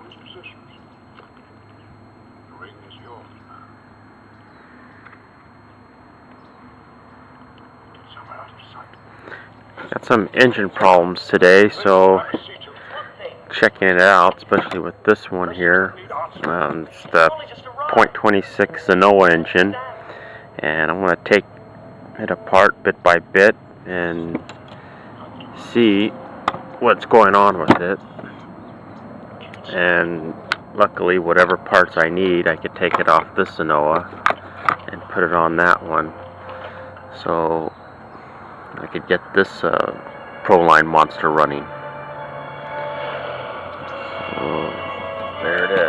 his positions. The ring is yours. Somewhere out of sight. Got some engine problems today, so checking it out, especially with this one here. It's the .26 Zenoah engine, and I'm going to take it apart bit by bit and see what's going on with it. And luckily, whatever parts I need, I could take it off this Zenoah and put it on that one, so I could get this Proline monster running. So there it is.